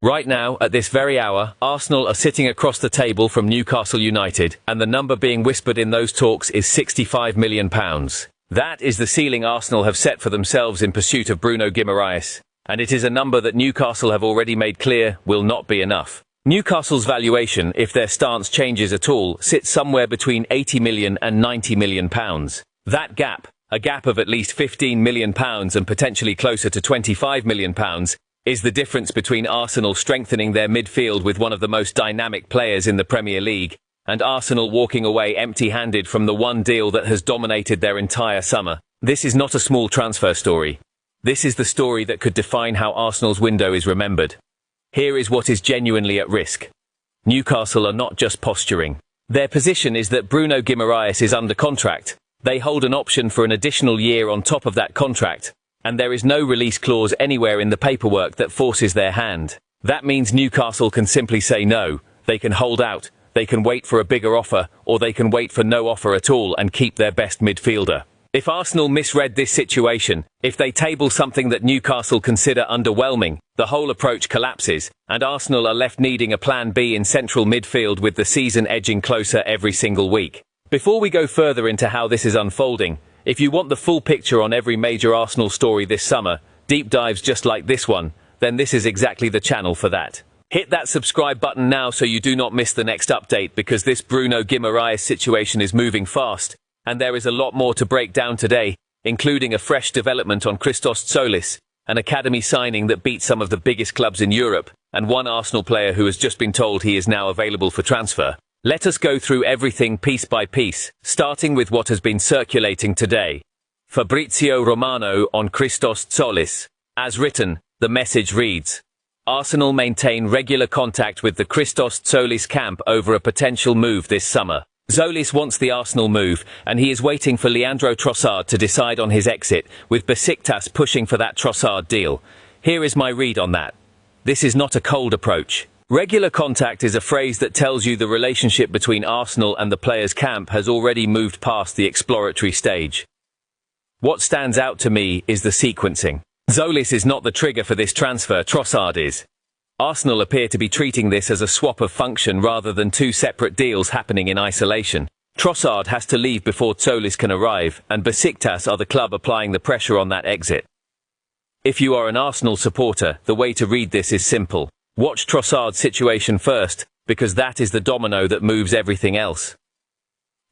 Right now, at this very hour, Arsenal are sitting across the table from Newcastle United, and the number being whispered in those talks is £65 million. That is the ceiling Arsenal have set for themselves in pursuit of Bruno Guimaraes, and it is a number that Newcastle have already made clear will not be enough. Newcastle's valuation, if their stance changes at all, sits somewhere between £80 million and £90 million. That gap, a gap of at least £15 million and potentially closer to £25 million, is the difference between Arsenal strengthening their midfield with one of the most dynamic players in the Premier League, and Arsenal walking away empty-handed from the one deal that has dominated their entire summer. This is not a small transfer story. This is the story that could define how Arsenal's window is remembered. Here is what is genuinely at risk. Newcastle are not just posturing. Their position is that Bruno Guimaraes is under contract. They hold an option for an additional year on top of that contract, and there is no release clause anywhere in the paperwork that forces their hand. That means Newcastle can simply say no, they can hold out, they can wait for a bigger offer, or they can wait for no offer at all and keep their best midfielder. If Arsenal misread this situation, if they table something that Newcastle consider underwhelming, the whole approach collapses, and Arsenal are left needing a plan B in central midfield with the season edging closer every single week. Before we go further into how this is unfolding, if you want the full picture on every major Arsenal story this summer, deep dives just like this one, then this is exactly the channel for that. Hit that subscribe button now so you do not miss the next update, because this Bruno Guimaraes situation is moving fast, and there is a lot more to break down today, including a fresh development on Christos Tzolis, an academy signing that beat some of the biggest clubs in Europe, and one Arsenal player who has just been told he is now available for transfer. Let us go through everything piece by piece, starting with what has been circulating today. Fabrizio Romano on Christos Tzolis. As written, the message reads: Arsenal maintain regular contact with the Christos Tzolis camp over a potential move this summer. Tzolis wants the Arsenal move, and he is waiting for Leandro Trossard to decide on his exit, with Besiktas pushing for that Trossard deal. Here is my read on that. This is not a cold approach. Regular contact is a phrase that tells you the relationship between Arsenal and the players' camp has already moved past the exploratory stage. What stands out to me is the sequencing. Tzolis is not the trigger for this transfer, Trossard is. Arsenal appear to be treating this as a swap of function rather than two separate deals happening in isolation. Trossard has to leave before Tzolis can arrive, and Besiktas are the club applying the pressure on that exit. If you are an Arsenal supporter, the way to read this is simple. Watch Trossard's situation first, because that is the domino that moves everything else.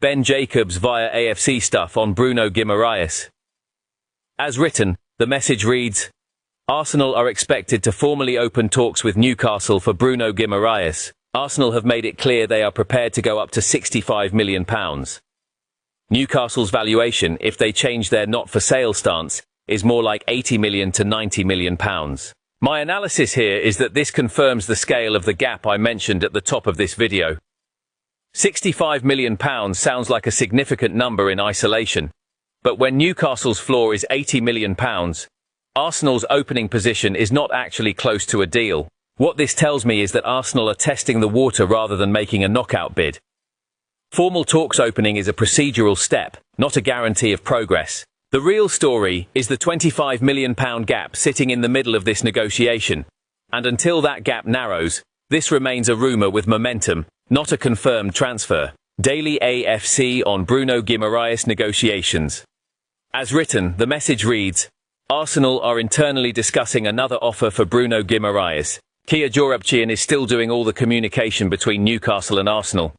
Ben Jacobs via AFC stuff on Bruno Guimaraes. As written, the message reads: Arsenal are expected to formally open talks with Newcastle for Bruno Guimaraes. Arsenal have made it clear they are prepared to go up to £65 million. Newcastle's valuation, if they change their not-for-sale stance, is more like £80 million to £90 million. My analysis here is that this confirms the scale of the gap I mentioned at the top of this video. £65 million sounds like a significant number in isolation, but when Newcastle's floor is £80 million, Arsenal's opening position is not actually close to a deal. What this tells me is that Arsenal are testing the water rather than making a knockout bid. Formal talks opening is a procedural step, not a guarantee of progress. The real story is the £25 million gap sitting in the middle of this negotiation, and until that gap narrows, this remains a rumour with momentum, not a confirmed transfer. Daily AFC on Bruno Guimaraes negotiations. As written, the message reads: Arsenal are internally discussing another offer for Bruno Guimaraes. Kia Jorupchian is still doing all the communication between Newcastle and Arsenal.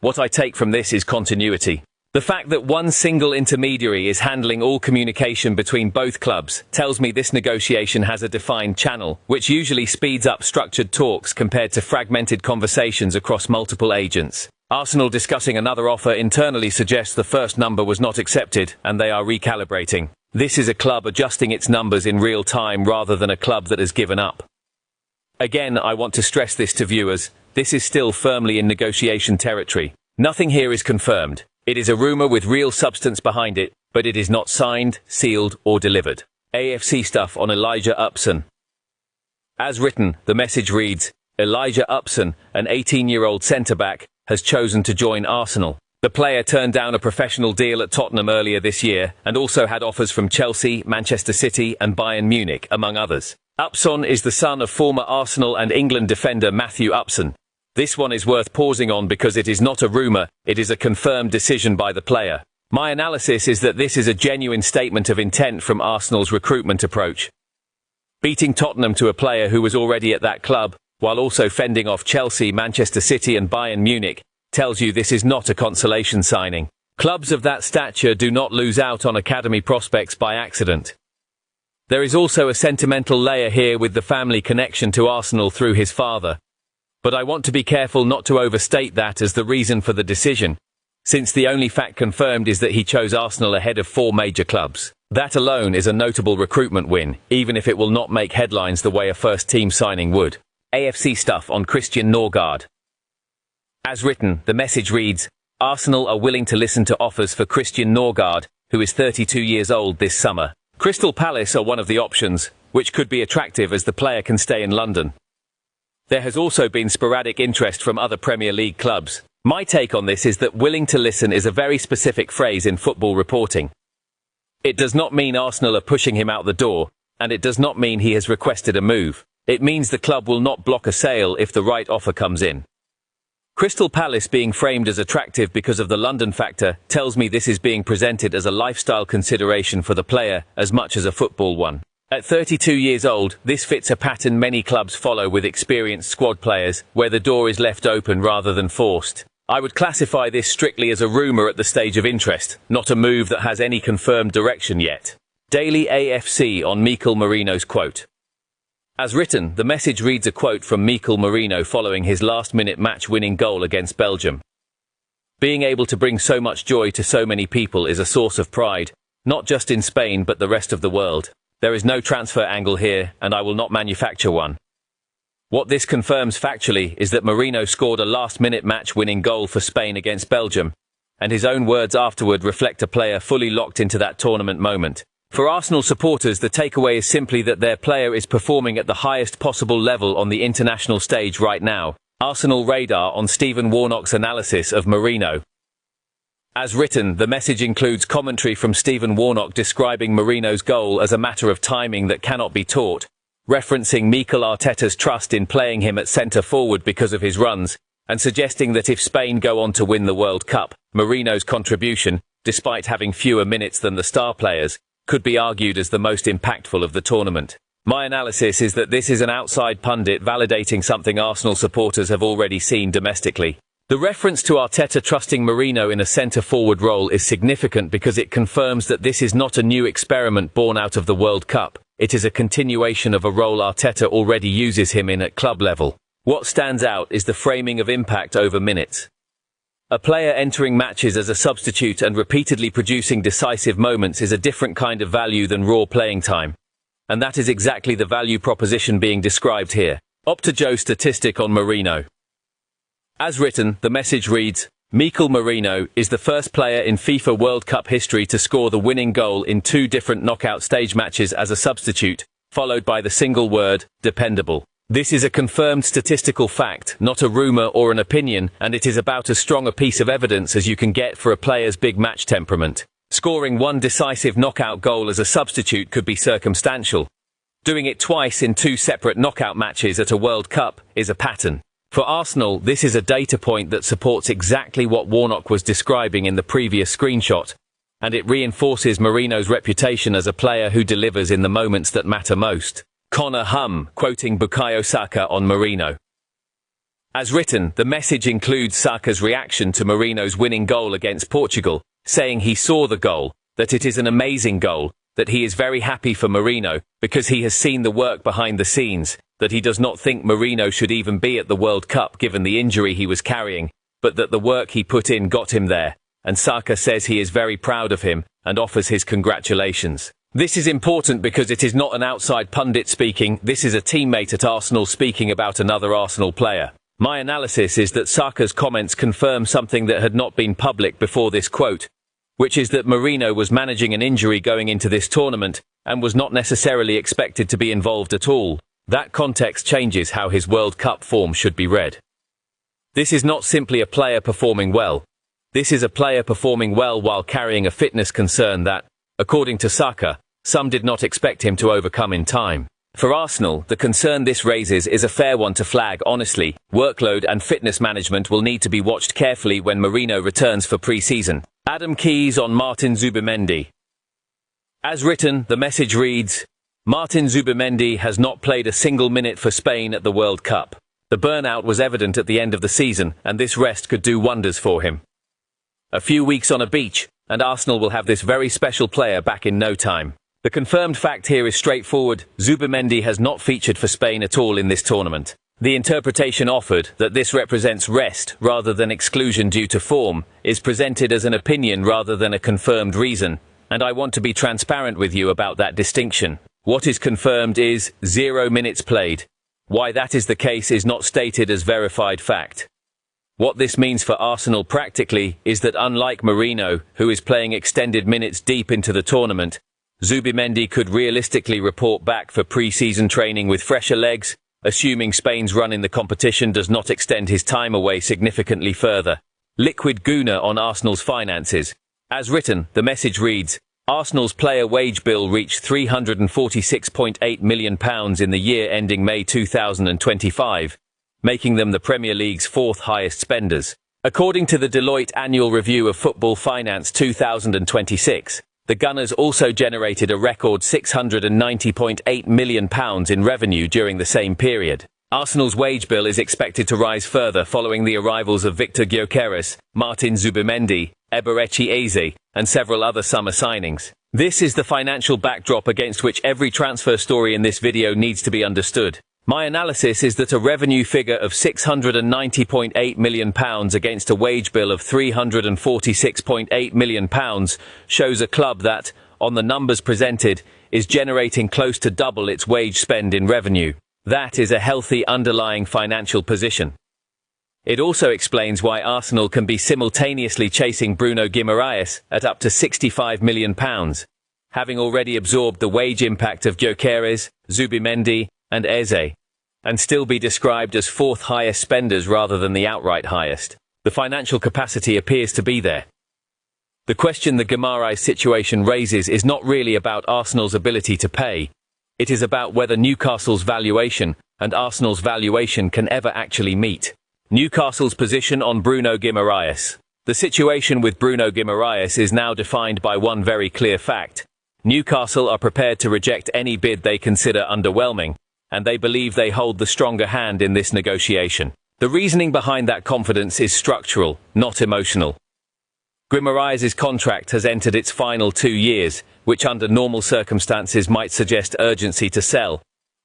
What I take from this is continuity. The fact that one single intermediary is handling all communication between both clubs tells me this negotiation has a defined channel, which usually speeds up structured talks compared to fragmented conversations across multiple agents. Arsenal discussing another offer internally suggests the first number was not accepted, and they are recalibrating. This is a club adjusting its numbers in real time rather than a club that has given up. Again, I want to stress this to viewers, this is still firmly in negotiation territory. Nothing here is confirmed. It is a rumour with real substance behind it, but it is not signed, sealed, or delivered. AFC stuff on Elijah Upson. As written, the message reads: Elijah Upson, an 18-year-old centre-back, has chosen to join Arsenal. The player turned down a professional deal at Tottenham earlier this year, and also had offers from Chelsea, Manchester City, and Bayern Munich, among others. Upson is the son of former Arsenal and England defender Matthew Upson. This one is worth pausing on because it is not a rumour, it is a confirmed decision by the player. My analysis is that this is a genuine statement of intent from Arsenal's recruitment approach. Beating Tottenham to a player who was already at that club, while also fending off Chelsea, Manchester City and Bayern Munich, tells you this is not a consolation signing. Clubs of that stature do not lose out on academy prospects by accident. There is also a sentimental layer here with the family connection to Arsenal through his father. But I want to be careful not to overstate that as the reason for the decision, since the only fact confirmed is that he chose Arsenal ahead of 4 major clubs. That alone is a notable recruitment win, even if it will not make headlines the way a first-team signing would. AFC stuff on Christian Norgaard. As written, the message reads, Arsenal are willing to listen to offers for Christian Norgaard, who is 32 years old this summer. Crystal Palace are one of the options, which could be attractive as the player can stay in London. There has also been sporadic interest from other Premier League clubs. My take on this is that willing to listen is a very specific phrase in football reporting. It does not mean Arsenal are pushing him out the door, and it does not mean he has requested a move. It means the club will not block a sale if the right offer comes in. Crystal Palace being framed as attractive because of the London factor tells me this is being presented as a lifestyle consideration for the player as much as a football one. At 32 years old, this fits a pattern many clubs follow with experienced squad players, where the door is left open rather than forced. I would classify this strictly as a rumour at the stage of interest, not a move that has any confirmed direction yet. Daily AFC on Mikel Merino's quote. As written, the message reads a quote from Mikel Merino following his last-minute match-winning goal against Belgium. Being able to bring so much joy to so many people is a source of pride, not just in Spain but the rest of the world. There is no transfer angle here, and I will not manufacture one. What this confirms factually is that Merino scored a last-minute match-winning goal for Spain against Belgium, and his own words afterward reflect a player fully locked into that tournament moment. For Arsenal supporters, the takeaway is simply that their player is performing at the highest possible level on the international stage right now. Arsenal radar on Stephen Warnock's analysis of Merino. As written, the message includes commentary from Stephen Warnock describing Merino's goal as a matter of timing that cannot be taught, referencing Mikel Arteta's trust in playing him at centre-forward because of his runs, and suggesting that if Spain go on to win the World Cup, Merino's contribution, despite having fewer minutes than the star players, could be argued as the most impactful of the tournament. My analysis is that this is an outside pundit validating something Arsenal supporters have already seen domestically. The reference to Arteta trusting Merino in a centre-forward role is significant because it confirms that this is not a new experiment born out of the World Cup. It is a continuation of a role Arteta already uses him in at club level. What stands out is the framing of impact over minutes. A player entering matches as a substitute and repeatedly producing decisive moments is a different kind of value than raw playing time. And that is exactly the value proposition being described here. Opta statistic on Merino. As written, the message reads, Mikel Merino is the first player in FIFA World Cup history to score the winning goal in 2 different knockout stage matches as a substitute, followed by the single word, dependable. This is a confirmed statistical fact, not a rumour or an opinion, and it is about as strong a piece of evidence as you can get for a player's big match temperament. Scoring 1 decisive knockout goal as a substitute could be circumstantial. Doing it twice in 2 separate knockout matches at a World Cup is a pattern. For Arsenal, this is a data point that supports exactly what Warnock was describing in the previous screenshot, and it reinforces Merino's reputation as a player who delivers in the moments that matter most. Connor Hum, quoting Bukayo Saka on Merino. As written, the message includes Saka's reaction to Merino's winning goal against Portugal, saying he saw the goal, that it is an amazing goal, that he is very happy for Merino, because he has seen the work behind the scenes, that he does not think Merino should even be at the World Cup given the injury he was carrying, but that the work he put in got him there, and Saka says he is very proud of him, and offers his congratulations. This is important because it is not an outside pundit speaking, this is a teammate at Arsenal speaking about another Arsenal player. My analysis is that Saka's comments confirm something that had not been public before this quote, which is that Merino was managing an injury going into this tournament, and was not necessarily expected to be involved at all. That context changes how his World Cup form should be read. This is not simply a player performing well. This is a player performing well while carrying a fitness concern that, according to Saka, some did not expect him to overcome in time. For Arsenal, the concern this raises is a fair one to flag honestly. Workload and fitness management will need to be watched carefully when Merino returns for pre-season. Adam Keys on Martin Zubimendi. As written, the message reads, Martin Zubimendi has not played a single minute for Spain at the World Cup. The burnout was evident at the end of the season, and this rest could do wonders for him. A few weeks on a beach, and Arsenal will have this very special player back in no time. The confirmed fact here is straightforward. Zubimendi has not featured for Spain at all in this tournament. The interpretation offered, that this represents rest rather than exclusion due to form, is presented as an opinion rather than a confirmed reason, and I want to be transparent with you about that distinction. What is confirmed is 0 minutes played. Why that is the case is not stated as verified fact. What this means for Arsenal practically is that unlike Merino, who is playing extended minutes deep into the tournament, Zubimendi could realistically report back for pre-season training with fresher legs, assuming Spain's run in the competition does not extend his time away significantly further. Liquid Guna on Arsenal's finances. As written, the message reads, Arsenal's player wage bill reached £346.8 million in the year ending May 2025, making them the Premier League's fourth highest spenders. According to the Deloitte Annual Review of Football Finance 2026, the Gunners also generated a record £690.8 million in revenue during the same period. Arsenal's wage bill is expected to rise further following the arrivals of Victor Gyökeres, Martin Zubimendi, Eberechi Eze, and several other summer signings. This is the financial backdrop against which every transfer story in this video needs to be understood. My analysis is that a revenue figure of £690.8 million against a wage bill of £346.8 million shows a club that, on the numbers presented, is generating close to double its wage spend in revenue. That is a healthy underlying financial position. It also explains why Arsenal can be simultaneously chasing Bruno Guimaraes at up to £65 million, having already absorbed the wage impact of Gyökeres, Zubimendi, and Eze, and still be described as fourth highest spenders rather than the outright highest. The financial capacity appears to be there. The question the Guimaraes situation raises is not really about Arsenal's ability to pay. It is about whether Newcastle's valuation and Arsenal's valuation can ever actually meet. Newcastle's position on Bruno Guimaraes. The situation with Bruno Guimaraes is now defined by one very clear fact. Newcastle are prepared to reject any bid they consider underwhelming, and they believe they hold the stronger hand in this negotiation. The reasoning behind that confidence is structural, not emotional. Guimaraes' contract has entered its final 2 years, which under normal circumstances might suggest urgency to sell.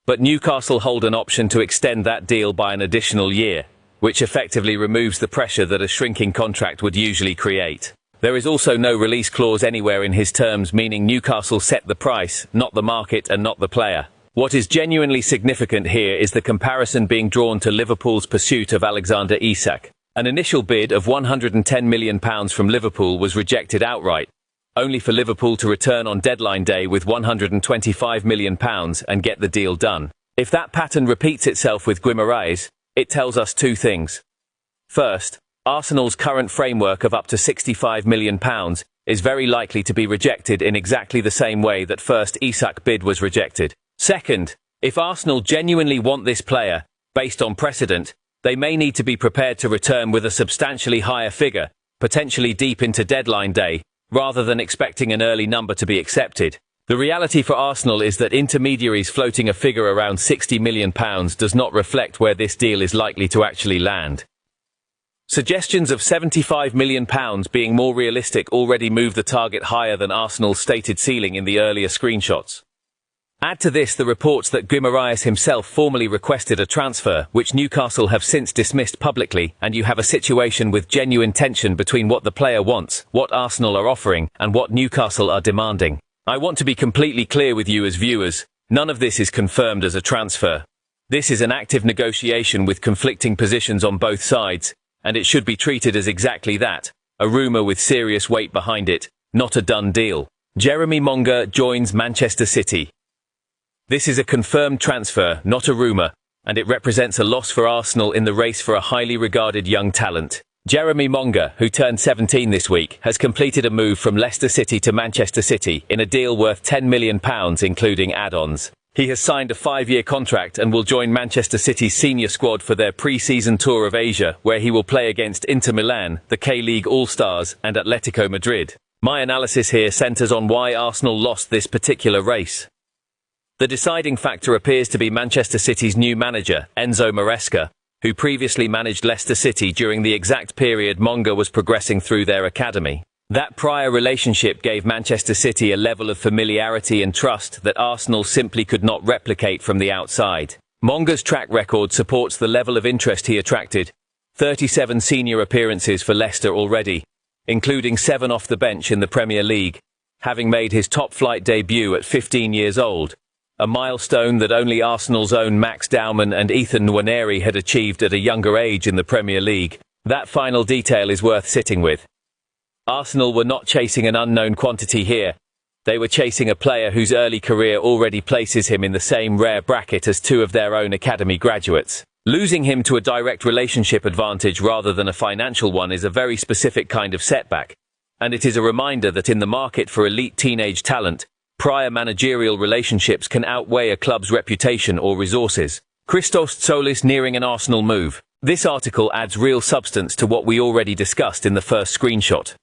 But Newcastle hold an option to extend that deal by an additional year, which effectively removes the pressure that a shrinking contract would usually create. There is also no release clause anywhere in his terms, meaning Newcastle set the price, not the market and not the player. What is genuinely significant here is the comparison being drawn to Liverpool's pursuit of Alexander Isak. An initial bid of £110 million from Liverpool was rejected outright, only for Liverpool to return on deadline day with £125 million and get the deal done. If that pattern repeats itself with Guimaraes, it tells us two things. First, Arsenal's current framework of up to £65 million is very likely to be rejected in exactly the same way that first Isak bid was rejected. Second, if Arsenal genuinely want this player, based on precedent, they may need to be prepared to return with a substantially higher figure, potentially deep into deadline day, rather than expecting an early number to be accepted. The reality for Arsenal is that intermediaries floating a figure around £60 million does not reflect where this deal is likely to actually land. Suggestions of £75 million being more realistic already move the target higher than Arsenal's stated ceiling in the earlier screenshots. Add to this the reports that Guimaraes himself formally requested a transfer, which Newcastle have since dismissed publicly, and you have a situation with genuine tension between what the player wants, what Arsenal are offering, and what Newcastle are demanding. I want to be completely clear with you as viewers, none of this is confirmed as a transfer. This is an active negotiation with conflicting positions on both sides, and it should be treated as exactly that, a rumour with serious weight behind it, not a done deal. Jeremy Monger joins Manchester City. This is a confirmed transfer, not a rumour, and it represents a loss for Arsenal in the race for a highly regarded young talent. Jeremy Monger, who turned 17 this week, has completed a move from Leicester City to Manchester City in a deal worth £10 million including add-ons. He has signed a 5-year contract and will join Manchester City's senior squad for their pre-season tour of Asia, where he will play against Inter Milan, the K-League All-Stars, and Atletico Madrid. My analysis here centres on why Arsenal lost this particular race. The deciding factor appears to be Manchester City's new manager, Enzo Maresca, who previously managed Leicester City during the exact period Monger was progressing through their academy. That prior relationship gave Manchester City a level of familiarity and trust that Arsenal simply could not replicate from the outside. Monger's track record supports the level of interest he attracted. 37 senior appearances for Leicester already, including 7 off the bench in the Premier League, having made his top-flight debut at 15 years old, a milestone that only Arsenal's own Max Dowman and Ethan Nwaneri had achieved at a younger age in the Premier League. That final detail is worth sitting with. Arsenal were not chasing an unknown quantity here. They were chasing a player whose early career already places him in the same rare bracket as 2 of their own academy graduates. Losing him to a direct relationship advantage rather than a financial one is a very specific kind of setback, and it is a reminder that in the market for elite teenage talent, prior managerial relationships can outweigh a club's reputation or resources. Christos Tzolis nearing an Arsenal move. This article adds real substance to what we already discussed in the first screenshot.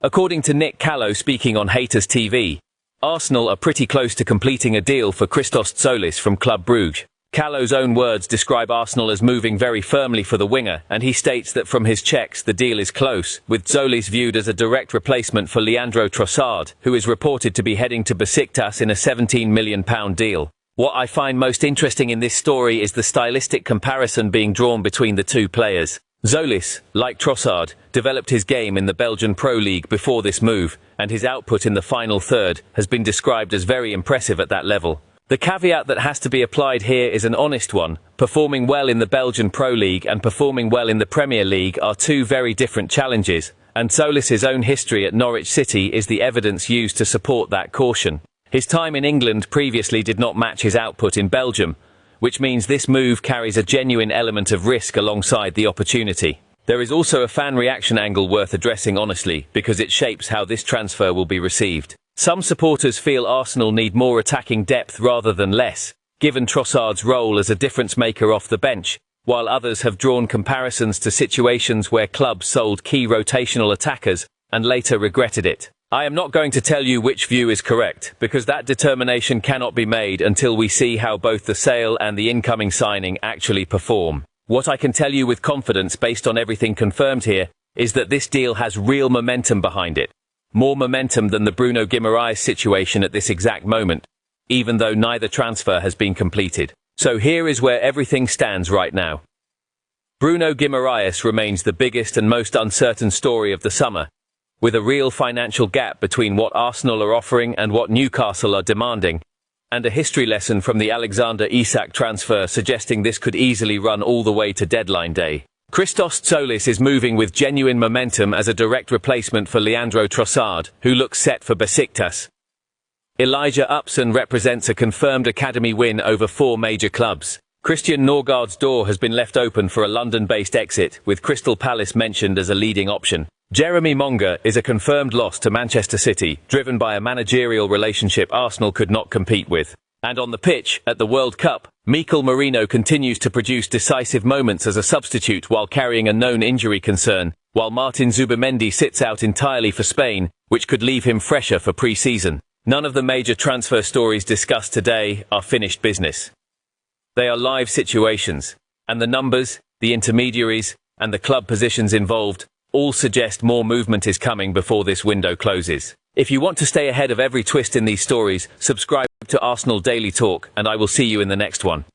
According to Nick Callow speaking on Haters TV, Arsenal are pretty close to completing a deal for Christos Tzolis from Club Brugge. Callow's own words describe Arsenal as moving very firmly for the winger, and he states that from his checks the deal is close, with Tzolis viewed as a direct replacement for Leandro Trossard, who is reported to be heading to Besiktas in a £17 million deal. What I find most interesting in this story is the stylistic comparison being drawn between the two players. Tzolis, like Trossard, developed his game in the Belgian Pro League before this move, and his output in the final third has been described as very impressive at that level. The caveat that has to be applied here is an honest one. Performing well in the Belgian Pro League and performing well in the Premier League are 2 very different challenges, and Tzolis' own history at Norwich City is the evidence used to support that caution. His time in England previously did not match his output in Belgium, which means this move carries a genuine element of risk alongside the opportunity. There is also a fan reaction angle worth addressing honestly, because it shapes how this transfer will be received. Some supporters feel Arsenal need more attacking depth rather than less, given Trossard's role as a difference maker off the bench, while others have drawn comparisons to situations where clubs sold key rotational attackers and later regretted it. I am not going to tell you which view is correct, because that determination cannot be made until we see how both the sale and the incoming signing actually perform. What I can tell you with confidence based on everything confirmed here is that this deal has real momentum behind it. More momentum than the Bruno Guimarães situation at this exact moment, even though neither transfer has been completed. So here is where everything stands right now. Bruno Guimaraes remains the biggest and most uncertain story of the summer, with a real financial gap between what Arsenal are offering and what Newcastle are demanding, and a history lesson from the Alexander Isak transfer suggesting this could easily run all the way to deadline day. Christos Tzolis is moving with genuine momentum as a direct replacement for Leandro Trossard, who looks set for Besiktas. Elijah Upson represents a confirmed academy win over 4 major clubs. Christian Nørgaard's door has been left open for a London-based exit, with Crystal Palace mentioned as a leading option. Jeremy Monger is a confirmed loss to Manchester City, driven by a managerial relationship Arsenal could not compete with. And on the pitch, at the World Cup, Mikel Merino continues to produce decisive moments as a substitute while carrying a known injury concern, while Martin Zubimendi sits out entirely for Spain, which could leave him fresher for pre-season. None of the major transfer stories discussed today are finished business. They are live situations, and the numbers, the intermediaries, and the club positions involved all suggest more movement is coming before this window closes. If you want to stay ahead of every twist in these stories, subscribe to Arsenal Daily Talk, and I will see you in the next one.